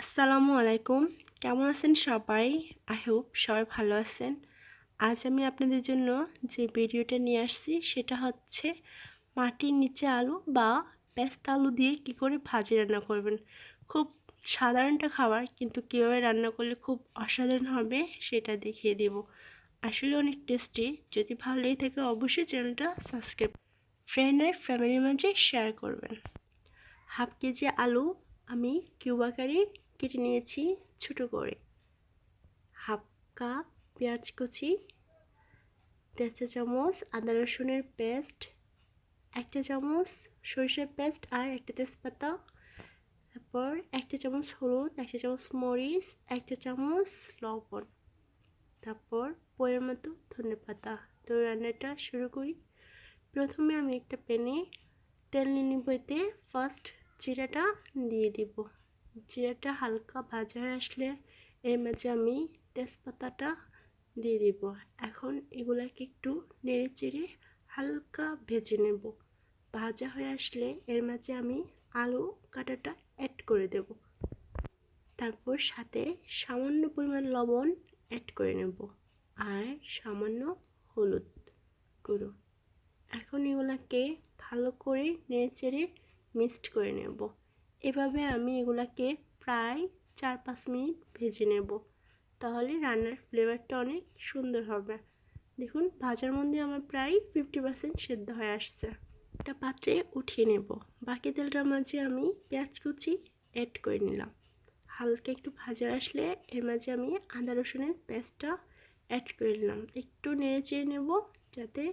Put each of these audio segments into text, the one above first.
আসসালামু আলাইকুম। কেমন আছেন সবাই? আই হোপ সবাই ভালো আছেন। আজ আমি আপনাদের জন্য যে ভিডিওটা নিয়ে আসছি সেটা হচ্ছে মাটির নিচে আলু বা পেস্তা আলু দিয়ে কী করে ভাজি রান্না করবেন। খুব সাধারণ একটা খাবার, কিন্তু কীভাবে রান্না করলে খুব অসাধারণ হবে সেটা দেখিয়ে দেব। আসলে অনেক টেস্টি। যদি ভালো লেগে থাকে অবশ্যই চ্যানেলটা সাবস্ক্রাইব, ফ্রেন্ড আর ফ্যামিলির মাঝে শেয়ার করবেন। হাফ কেজি আলু আমি কিউব আকারে কেটে নিয়েছি ছোট করে। হাফ কাপ পেঁয়াজ কুচি, 1.5 চা চামচ আদা রসুনের পেস্ট, 1 চা চামচ সরিষার পেস্ট আর একটা তেজপাতা, তারপর 1 চা চামচ হলুদ, 1 চা চামচ মরিচ, 1 চা চামচ লবণ, তারপর পরিমাণ মতো ধনেপাতা। তো রান্নাটা শুরু করি। প্রথমে আমি একটা প্যানে তেল নিয়ে নিব। এতে ফার্স্ট জিরাটা দিয়ে দিব। জিরাটা হালকা ভাজা হয়ে আসলে এর মাঝে আমি তেজপাতাটা দিয়ে দিব। এখন এগুলাকে একটু নেড়ে চেড়ে হালকা ভেজে নেব। ভাজা হয়ে আসলে এর মাঝে আমি আলু কাটাটা অ্যাড করে দেব। তারপর সাথে সামান্য পরিমাণ লবণ অ্যাড করে নেব আর সামান্য হলুদ গুঁড়ো। এখন এগুলাকে ভালো করে নেড়েচেড়ে মিক্সড করে নেব। এভাবে আমি এগুলাকে প্রায় 4-5 মিনিট ভেজে নেব, তাহলে রান্নার ফ্লেভারটা অনেক সুন্দর হবে। দেখুন ভাজার মধ্যে আমার প্রায় 50% সেদ্ধ হয়ে আসছে। একটা পাত্রে উঠিয়ে নেব। বাকি তেলটার মাঝে আমি পেঁয়াজ কুচি অ্যাড করে নিলাম। হালকা একটু ভাজা আসলে এর মাঝে আমি আদা রসুনের পেস্টটা অ্যাড করে নিলাম। একটু নেড়ে চেড়ে নেব যাতে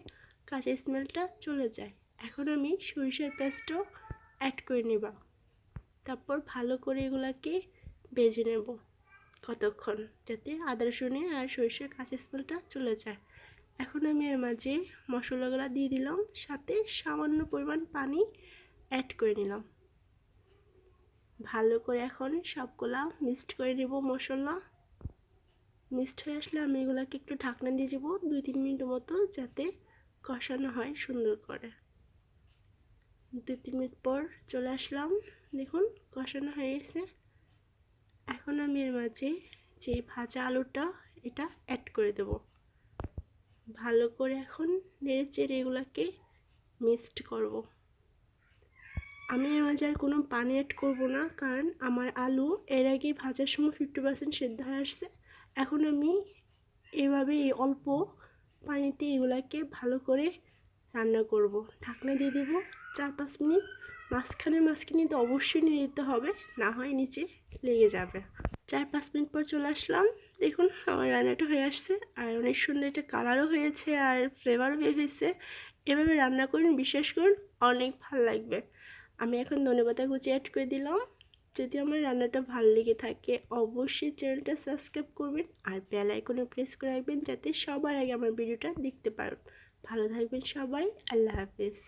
কাঁচা স্মেলটা চলে যায়। এখন আমি সরিষার পেস্টও অ্যাড করে নেব। তারপর ভালো করে এগুলাকে ভেজে নেব কতক্ষণ, যাতে আদা রসুনের আর সরিষার কাঁচা স্মেলটা চলে যায়। এখন আমি এর মাঝে মশলাগুলো দিয়ে দিলাম, সাথে সামান্য পরিমাণ পানি অ্যাড করে নিলাম। ভালো করে এখন সবগুলা মিক্সড করে নেব। মশলা মিক্সড হয়ে আসলে আমি এগুলাকে একটু ঢাকনা দিয়ে দেবো 2-3 মিনিটের মতো, যাতে কষানো হয় সুন্দর করে। 2-3 মিনিট পর চলে আসলাম। দেখুন কষানো হয়ে গেছে। এখন আমি এর মাঝে যে ভাজা আলুটা এটা অ্যাড করে দেব। ভালো করে এখন নেড়ে চেড়ে এগুলাকে মিক্সড করব। আমি এর মাঝে আর কোনো পানি অ্যাড করব না, কারণ আমার আলু এর আগেই ভাজার সময় 50% সেদ্ধ হয়ে আসছে। এখন আমি এভাবে অল্প পানিতে এগুলাকে ভালো করে রান্না করব। ঢাকনা দিয়ে দেবো 4-5 মিনিট। মাঝখানে তো অবশ্যই নিয়ে যেতে হবে, না হয় নিচে লেগে যাবে। 4-5 মিনিট পর চলে আসলাম। দেখুন আমার রান্নাটা হয়ে আসছে আর অনেক সুন্দর একটা কালারও হয়েছে আর ফ্লেভারও হয়েছে। এভাবে রান্না করুন, বিশ্বাস করুন অনেক ভালো লাগবে। আমি এখন ধনেপাতা কুচি অ্যাড করে দিলাম। যদি আমার রান্নাটা ভালো লেগে থাকে অবশ্যই চ্যানেলটা সাবস্ক্রাইব করবেন আর বেল আইকনে প্রেস করে রাখবেন, যাতে সবার আগে আমার ভিডিওটা দেখতে পারেন। ভালো থাকবেন সবাই। আল্লাহ হাফেজ।